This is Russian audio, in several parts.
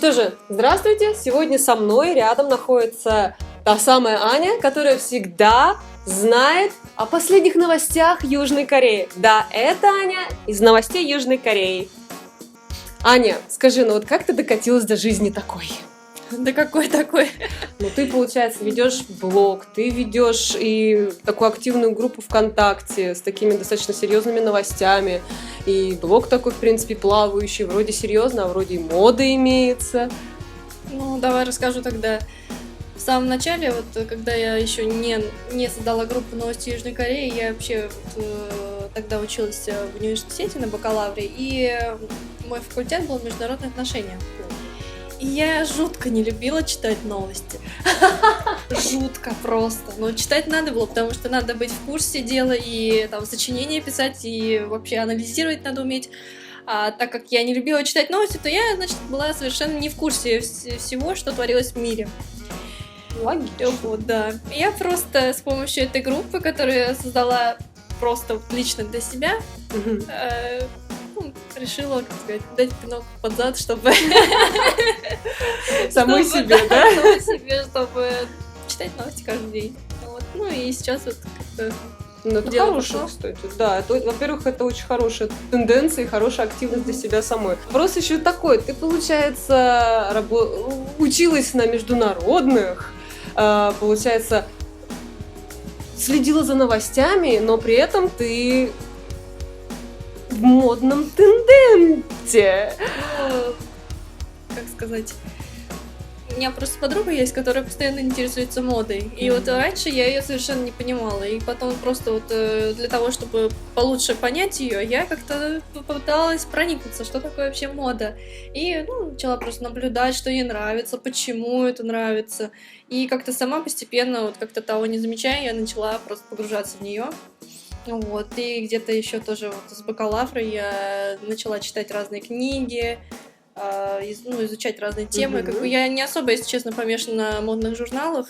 что же, здравствуйте! Сегодня со мной рядом находится та самая Аня, которая всегда знает о последних новостях Южной Кореи. Да, это Аня из новостей Южной Кореи. Аня, скажи, ну вот как ты докатилась до жизни такой? Да какой такой? Ну ты, получается, ведешь блог, ты ведешь и такую активную группу ВКонтакте с такими достаточно серьезными новостями. И блог такой, в принципе, плавающий, вроде серьезно, а вроде и мода имеется. Ну, давай расскажу тогда. В самом начале, вот когда я еще не создала группу новости Южной Кореи, я вообще тогда училась в университете на бакалавре, и мой факультет был международные отношения. И я жутко не любила читать новости. Жутко просто. Но читать надо было, потому что надо быть в курсе дела, и там сочинения писать, и вообще анализировать надо уметь. А так как я не любила читать новости, то я, значит, была совершенно не в курсе всего, что творилось в мире. Логично. Вот, да. Я просто с помощью этой группы, которую я создала просто лично для себя, решила, как сказать, дать пинок под зад, чтобы... Самой себе, да? Самой себе, чтобы читать новости каждый день. Вот. Ну и сейчас вот как-то... Ну, это хорошая, кстати. Да, это, во-первых, это очень хорошая тенденция и хорошая активность для себя самой. Вопрос еще такой. Ты, получается, училась на международных, получается, следила за новостями, но при этом ты в модном тенденте. Ну, как сказать... У меня просто подруга есть, которая постоянно интересуется модой. И вот раньше я ее совершенно не понимала. И потом просто вот для того, чтобы получше понять ее, я как-то попыталась проникнуться, что такое вообще мода. И начала просто наблюдать, что ей нравится, почему это нравится. И как-то сама постепенно, вот как-то того не замечая, я начала просто погружаться в нее. Вот. И где-то еще тоже вот с бакалавра я начала читать разные книги, изучать разные темы. Как бы я не особо, если честно, помешана на модных журналах.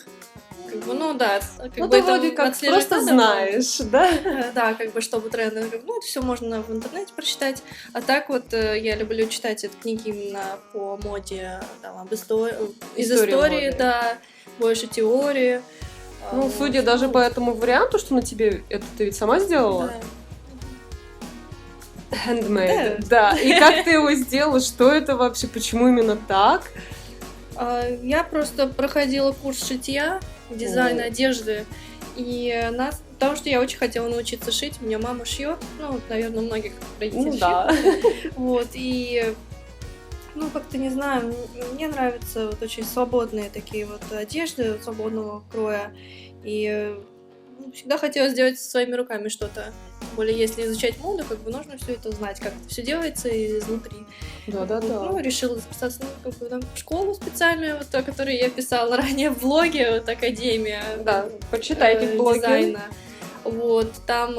Как бы, да. Ты вроде как просто знаешь, да? Да, как бы, чтобы тренды. Это все можно в интернете прочитать. А так вот я люблю читать книги именно по моде, там, из истории, да, больше теории. Судя даже по этому варианту, что на тебе это ты ведь сама сделала? Да. Handmade, да. И как ты его сделала? Что это вообще? Почему именно так? Я просто проходила курс шитья, дизайна одежды, и потому что я очень хотела научиться шить. У меня мама шьет, наверное, у многих родителей шьют. Да. Вот, и как-то не знаю, мне нравятся вот очень свободные такие вот одежды, свободного кроя, и всегда хотела сделать своими руками что-то. Тем более, если изучать моду, как бы нужно все это знать, как это все делается изнутри. Да. Решила записаться в школу специальную, вот, о которой я писала ранее в блоге, вот, Академия. Да, почитайте блоги. Дизайна. Вот, там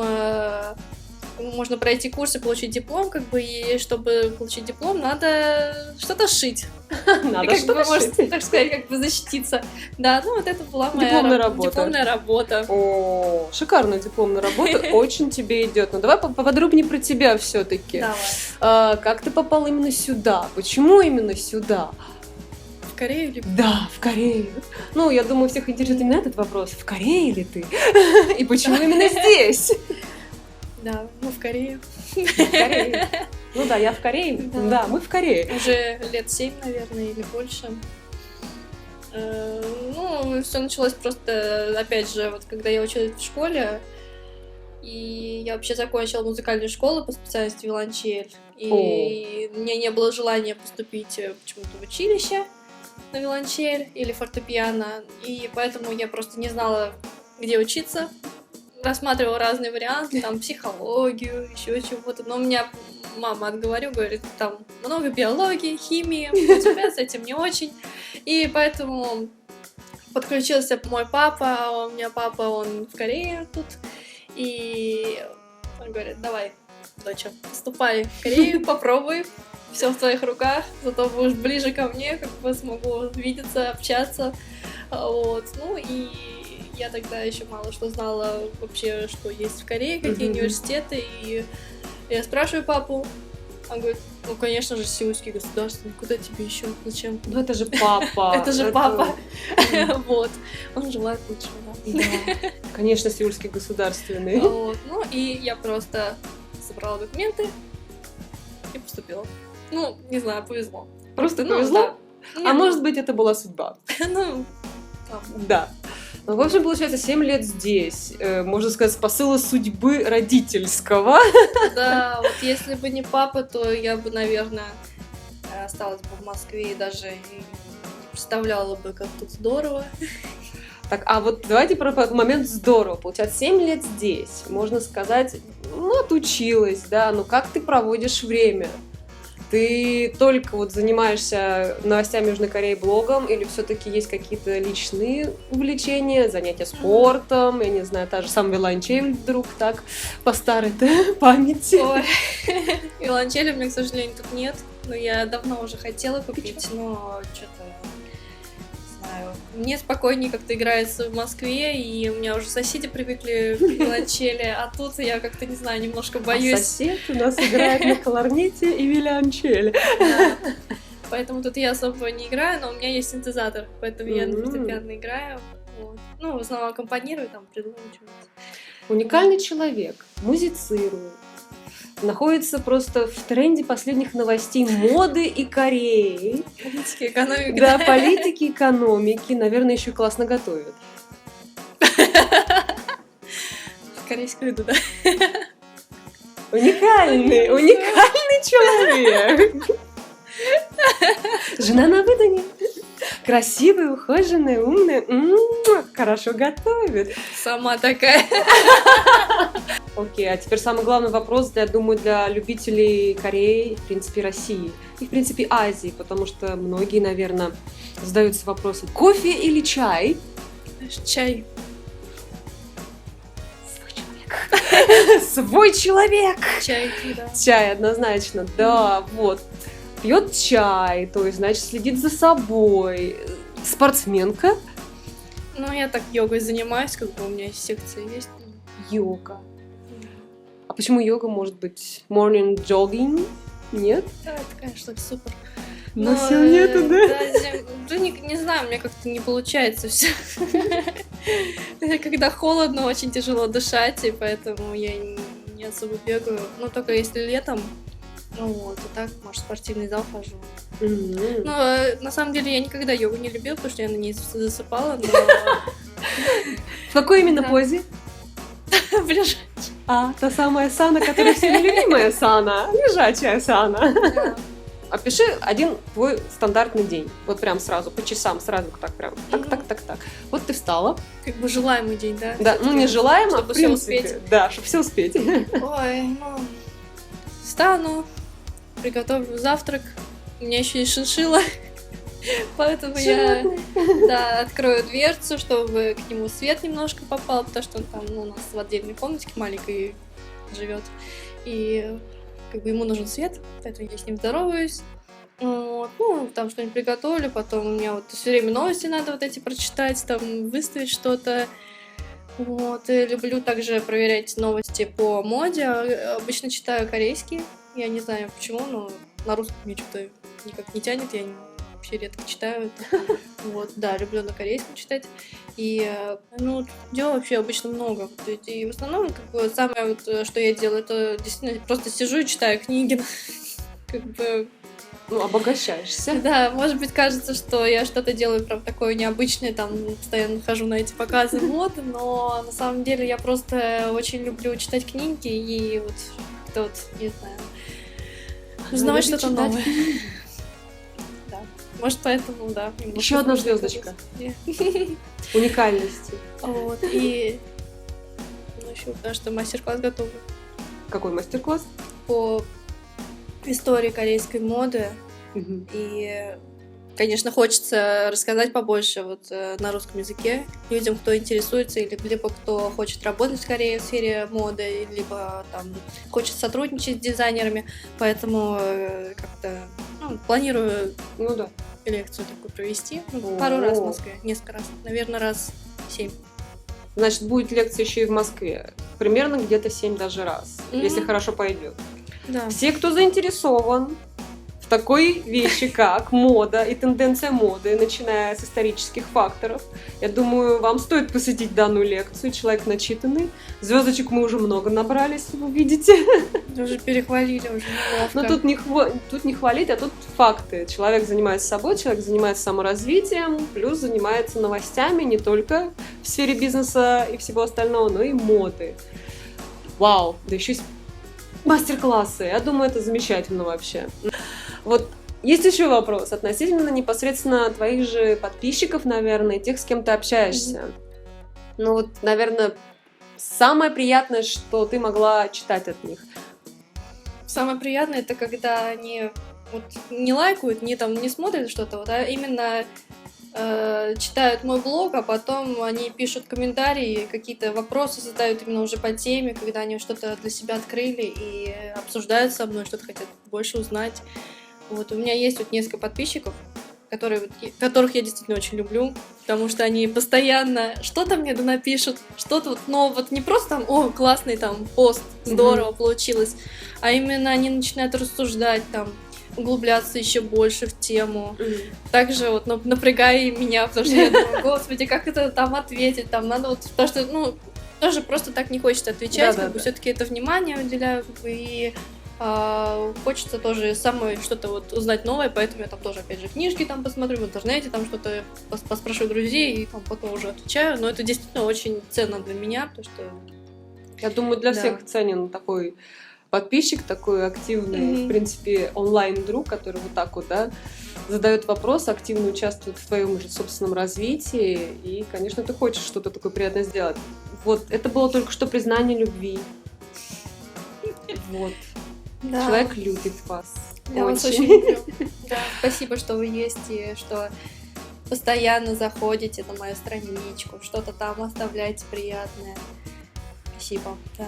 можно пройти курс и получить диплом, как бы, и чтобы получить диплом, надо что-то шить. Надо что-то шить. Можно, так сказать, как бы защититься. Да, вот это была моя дипломная работа. О, шикарная дипломная работа, очень тебе идет. Ну давай поподробнее про тебя все-таки. Давай. Как ты попал именно сюда? Почему именно сюда? В Корею или... Да, в Корею. Я думаю, всех интересует именно этот вопрос. В Корее ли ты? И почему именно здесь? Да, в Корее. В Корее. Ну да, я в Корее. Да, мы в Корее. Уже лет 7, наверное, или больше. Все началось просто, опять же, вот когда я училась в школе, и я вообще закончила музыкальную школу по специальности виолончель. И у меня не было желания поступить почему-то в училище на виолончель или фортепиано. И поэтому я просто не знала, где учиться. Рассматривала разные варианты, там, психологию, еще чего-то. Но у меня мама отговорю, говорит, там много биологии, химии, у тебя с этим не очень. И поэтому подключился мой папа, у меня папа, он в Корее тут. И он говорит, давай, доча, поступай в Корею, попробуй. Все в твоих руках, зато будешь ближе ко мне, как бы смогу видеться, общаться. Вот, и я тогда еще мало что знала вообще, что есть в Корее, какие университеты, и я спрашиваю папу, Он говорит, ну, конечно же, Сеульский государственный, куда тебе еще? Зачем? Ну это же папа. Это же папа. Вот. Он желает лучшего. Да. Конечно, Сеульский государственный. Вот. Ну, и я просто собрала документы и поступила. Ну, не знаю, повезло. Просто Ну, повезло? да. А может быть, это была судьба. Ну, там. Да. Ну, в общем, получается, 7 лет здесь. Можно сказать, с посыла судьбы родительского. Да, вот если бы не папа, то я бы, наверное, осталась бы в Москве и даже и не представляла бы, как тут здорово. Так, а вот давайте про момент здорово. Получается, 7 лет здесь. Можно сказать, ну, отучилась, да, но как ты проводишь время? Ты только вот занимаешься новостями Южной Кореи блогом, или все-таки есть какие-то личные увлечения, занятия спортом, я не знаю, та же самая виолончель вдруг так по старой памяти? Ой, виолончели у меня, к сожалению, тут нет. Но я давно уже хотела купить, но что-то, не знаю, мне спокойнее как-то играется в Москве, и у меня уже соседи привыкли к виолончели, а тут я как-то, не знаю, немножко боюсь. А сосед у нас играет на кларнете и виолончели. Да. Поэтому тут я особо не играю, но у меня есть синтезатор, поэтому я на фортепиано играю. Вот. Ну, в основном аккомпанирую, там, придумываю что-нибудь. Уникальный человек, музицирует, находится просто в тренде последних новостей моды и Кореи. Политики, экономика. Да, политики, экономики, наверное, еще классно готовит. Корейскую еду, да. Уникальный человек. Жена на выдане. Красивая, ухоженная, умная, хорошо готовит. Сама такая. Окей, а теперь самый главный вопрос, я думаю, для любителей Кореи, в принципе, России и, в принципе, Азии, потому что многие, наверное, задаются вопросом, кофе или чай? Чай. Свой человек! Чай, да. Чай, однозначно, да, вот. Пьет чай, то есть, значит, следит за собой. Спортсменка. Ну, я так йогой занимаюсь, как бы у меня секция есть. Йога. А почему йога может быть morning jogging? Нет? Да, это, конечно, супер. Но сил нету, да? Да, не знаю, у меня как-то не получается все. Когда холодно, очень тяжело дышать, и поэтому я не особо бегаю. Ну, только если летом. Ну вот, и так, может, в спортивный зал хожу. Но на самом деле я никогда йогу не любила, потому что я на ней засыпала, но... В какой именно позе? Лежачая. А, та самая сана, которая всеми любимая сана. Лежачая сана. Опиши один твой стандартный день. Вот прям сразу, по часам, сразу так прям. Так. Вот ты встала. Как бы желаемый день, да? Да, ну не желаемо, чтобы в принципе. все успеть. Да, чтобы все успеть. Ой, ну... Встану, приготовлю завтрак. У меня еще есть шиншилла. Поэтому я открою дверцу, чтобы к нему свет немножко попал, потому что он там у нас в отдельной комнатке маленькой живет. И как бы ему нужен свет, поэтому я с ним здороваюсь. Вот. Ну, там что-нибудь приготовлю, потом у меня вот все время новости надо вот эти прочитать, там выставить что-то. Вот. И люблю также проверять новости по моде. Обычно читаю корейские. Я не знаю почему, но на русском мне что-то никак не тянет. Я вообще редко читаю это. Вот, да, люблю на корейском читать. И, ну, дел вообще обычно много. И в основном, как бы, самое вот, что я делаю, это действительно просто сижу и читаю книги. Как бы... Ну, обогащаешься. Да, может быть, кажется, что я что-то делаю прям такое необычное, там, постоянно хожу на эти показы моды, но на самом деле я просто очень люблю читать книги и вот как-то вот, не знаю, узнавать что-то новое. Да. Может, поэтому, да. Еще одна звездочка. Уникальности. Вот, и ну, еще, да, что мастер-класс готовлю. Какой мастер-класс? По истории корейской моды. И, конечно, хочется рассказать побольше вот на русском языке людям, кто интересуется, или либо кто хочет работать в Корее в сфере моды, либо там хочет сотрудничать с дизайнерами. Поэтому как-то планирую лекцию такую провести. Пару раз в Москве, несколько раз. Наверное, раз 7. Значит, будет лекция еще и в Москве. Примерно где-то 7 даже раз, если хорошо пойдет. Да. Все, кто заинтересован в такой вещи, как мода и тенденция моды, начиная с исторических факторов, я думаю, вам стоит посетить данную лекцию. Человек начитанный. Звездочек мы уже много набрали, если вы видите. Уже перехвалили, уже Но неловко. тут не хвалить, а тут факты. Человек занимается собой, человек занимается саморазвитием, плюс занимается новостями не только в сфере бизнеса и всего остального, но и моды. Вау, да еще есть мастер-классы. Я думаю, это замечательно вообще. Вот есть еще вопрос относительно непосредственно твоих же подписчиков, наверное, и тех, с кем ты общаешься. Ну вот, наверное, самое приятное, что ты могла читать от них. Самое приятное это когда они вот не лайкают, не смотрят что-то, вот, а именно читают мой блог, а потом они пишут комментарии, какие-то вопросы задают именно уже по теме, когда они что-то для себя открыли и обсуждают со мной, что-то хотят больше узнать. Вот у меня есть вот несколько подписчиков, которых я действительно очень люблю, потому что они постоянно что-то мне напишут, что-то вот, но вот не просто там, о, классный там пост, здорово получилось, а именно они начинают рассуждать там, углубляться еще больше в тему. Также вот напрягая и меня, потому что я думаю, господи, как это там ответить, там надо вот, потому что, ну, тоже просто так не хочется отвечать, как бы все-таки это внимание уделяю, как бы, и хочется тоже самой что-то вот узнать новое, поэтому я там тоже, опять же, книжки там посмотрю в интернете, там что-то поспрашиваю друзей и там потом уже отвечаю, но это действительно очень ценно для меня, потому что... Я думаю, для всех ценен такой подписчик, такой активный, в принципе, онлайн-друг, который вот так вот, да, задает вопросы, активно участвует в твоем же собственном развитии, и, конечно, ты хочешь что-то такое приятное сделать. Вот, это было только что признание любви. Вот. Да. Человек любит вас. Я вас очень люблю. Да, спасибо, что вы есть и что постоянно заходите на мою страничку, что-то там оставляете приятное. Спасибо. Да.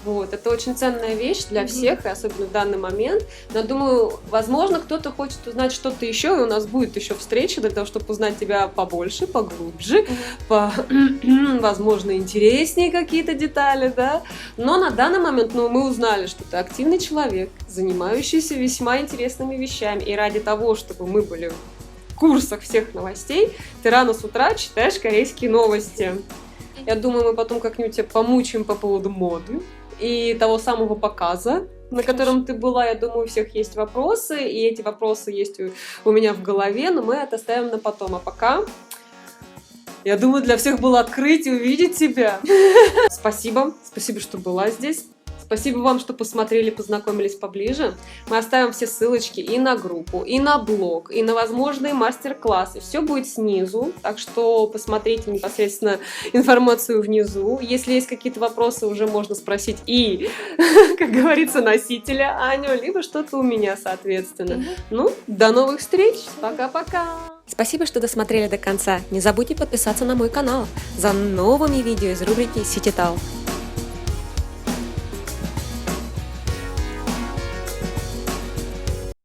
Вот, это очень ценная вещь для всех, и особенно в данный момент. Но я думаю, возможно, кто-то хочет узнать что-то еще, и у нас будет еще встреча для того, чтобы узнать тебя побольше, поглубже, возможно, интереснее какие-то детали, да. Но на данный момент, ну, мы узнали, что ты активный человек, занимающийся весьма интересными вещами, и ради того, чтобы мы были в курсах всех новостей, ты рано с утра читаешь корейские новости. Я думаю, мы потом как-нибудь тебя помучаем по поводу моды и того самого показа, на котором ты была. Я думаю, у всех есть вопросы, и эти вопросы есть у меня в голове, но мы это оставим на потом. А пока, я думаю, для всех было открыть и увидеть тебя. Спасибо, что была здесь. Спасибо вам, что посмотрели, познакомились поближе. Мы оставим все ссылочки и на группу, и на блог, и на возможные мастер-классы. Все будет снизу, так что посмотрите непосредственно информацию внизу. Если есть какие-то вопросы, уже можно спросить и, как говорится, носителя Аню, либо что-то у меня, соответственно. Ну, до новых встреч. Пока-пока. Спасибо, что досмотрели до конца. Не забудьте подписаться на мой канал за новыми видео из рубрики City Talk.